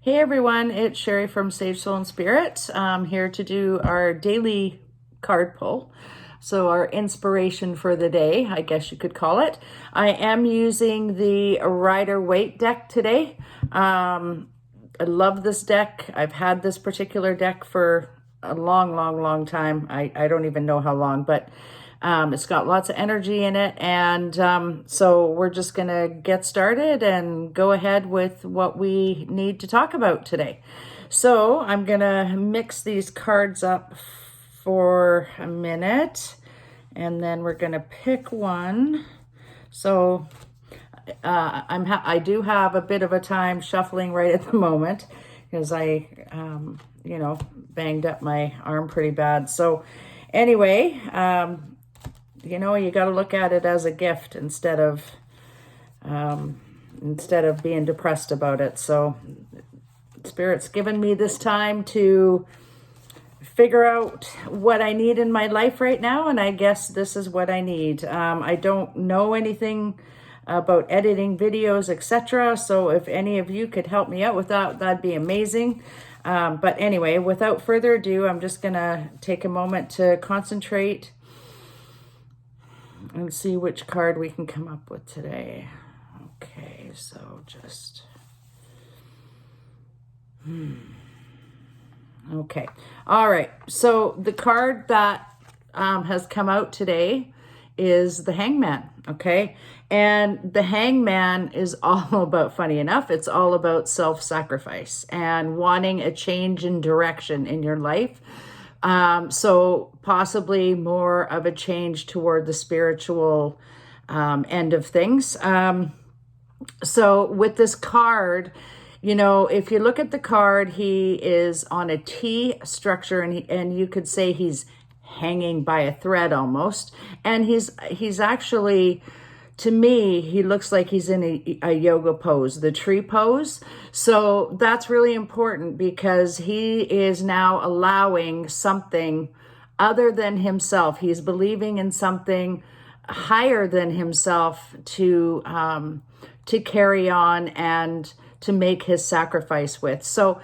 Hey everyone, it's Sherry from Sage Soul and Spirit. I'm here to do our daily card pull. So our inspiration for the day, I guess you could call it. I am using the Rider-Waite deck today. I love this deck. I've had this particular deck for a long time. I don't even know how long, but it's got lots of energy in it. And so we're just going to get started and go ahead with what we need to talk about today. So I'm going to mix these cards up for a minute, and then we're going to pick one. So I do have a bit of a time shuffling right at the moment because I banged up my arm pretty bad. So anyway, you got to look at it as a gift instead of being depressed about it. So Spirit's given me this time to figure out what I need in my life right now, and I guess this is what I need. I don't know anything about editing videos, etc. So if any of you could help me out with that, that'd be amazing. But anyway, without further ado, I'm just gonna take a moment to concentrate and see which card we can come up with today. Okay, so just okay. All right, so the card that has come out today is the Hangman, okay? And the Hangman is all about, funny enough, it's all about self-sacrifice and wanting a change in direction in your life. So possibly more of a change toward the spiritual end of things. So with this card, if you look at the card, he is on a T structure, and you could say he's hanging by a thread almost. And he's actually, to me, he looks like he's in a yoga pose, the tree pose. So that's really important because he is now allowing something other than himself. He's believing in something higher than himself to carry on and to make his sacrifice with. So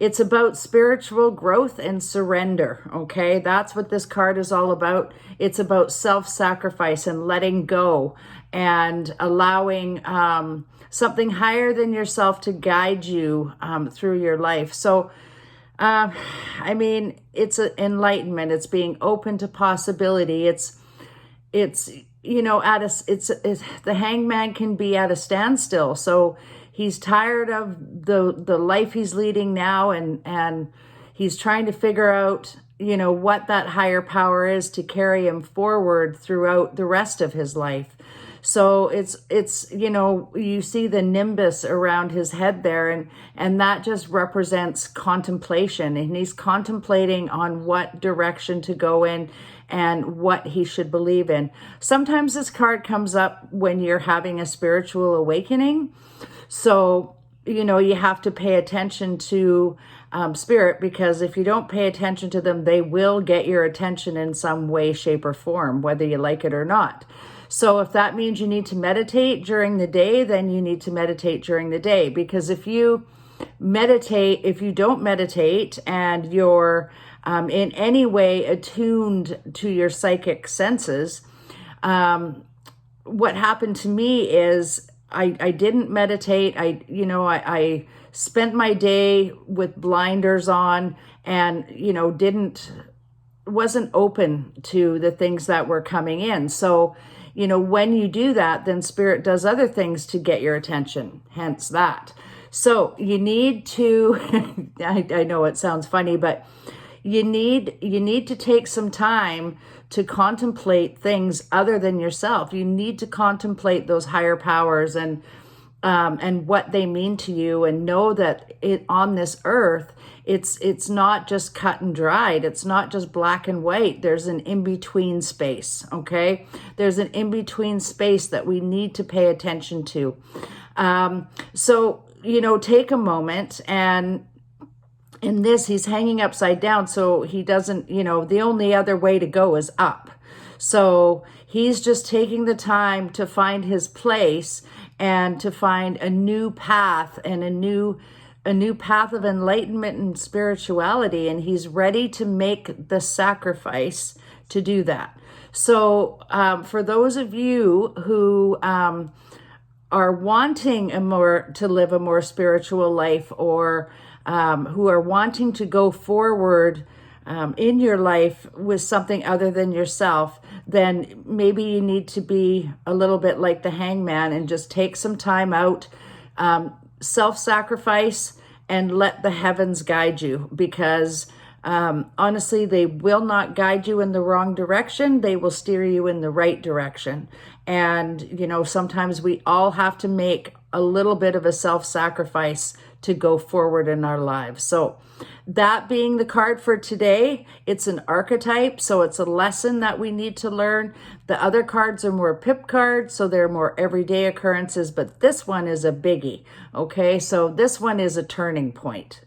it's about spiritual growth and surrender, okay? That's what this card is all about. It's about self-sacrifice and letting go and allowing something higher than yourself to guide you through your life. So, it's an enlightenment. It's being open to possibility. It's the Hangman can be at a standstill. So he's tired of the life he's leading now, and he's trying to figure out, what that higher power is to carry him forward throughout the rest of his life. So it's you see the nimbus around his head there, and that just represents contemplation, and he's contemplating on what direction to go in and what he should believe in. Sometimes this card comes up when you're having a spiritual awakening. So, you have to pay attention to spirit, because if you don't pay attention to them, they will get your attention in some way, shape, or form, whether you like it or not. So if that means you need to meditate during the day, then you need to meditate during the day. Because if you don't meditate and you're in any way attuned to your psychic senses, what happened to me is I didn't meditate. I spent my day with blinders on and, wasn't open to the things that were coming in. So, when you do that, then spirit does other things to get your attention, hence that. So you need to, I know it sounds funny, but you need to take some time to contemplate things other than yourself. You need to contemplate those higher powers and what they mean to you, and know that on this earth, it's not just cut and dried. It's not just black and white. There's an in-between space, okay? There's an in-between space that we need to pay attention to. So, take a moment, and in this, he's hanging upside down, so he doesn't, the only other way to go is up. So he's just taking the time to find his place and to find a new path and a new path of enlightenment and spirituality, and he's ready to make the sacrifice to do that. So for those of you who are wanting to live a more spiritual life, or who are wanting to go forward in your life with something other than yourself, then maybe you need to be a little bit like the hangman and just take some time out, self-sacrifice, and let the heavens guide you, because honestly, they will not guide you in the wrong direction. They will steer you in the right direction. And, you know, sometimes we all have to make a little bit of a self-sacrifice to go forward in our lives. So that being the card for today, it's an archetype, so it's a lesson that we need to learn. The other cards are more pip cards, so they're more everyday occurrences, but this one is a biggie, okay? So this one is a turning point,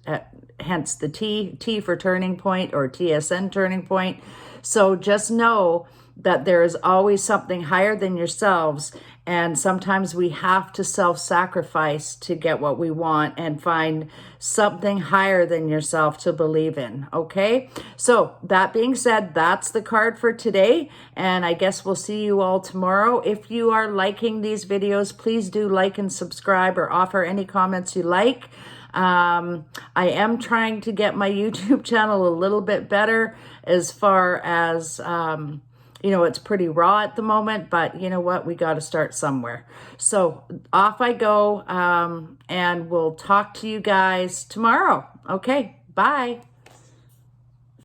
hence the T for turning point, or TSN turning point. So just know that there is always something higher than yourselves, and sometimes we have to self-sacrifice to get what we want and find something higher than yourself to believe in, okay? So that being said, that's the card for today, and I guess we'll see you all tomorrow. If you are liking these videos, please do like and subscribe, or offer any comments you like. I am trying to get my YouTube channel a little bit better as far as... you know, it's pretty raw at the moment, but you know what? We got to start somewhere. So off I go, and we'll talk to you guys tomorrow. Okay, bye.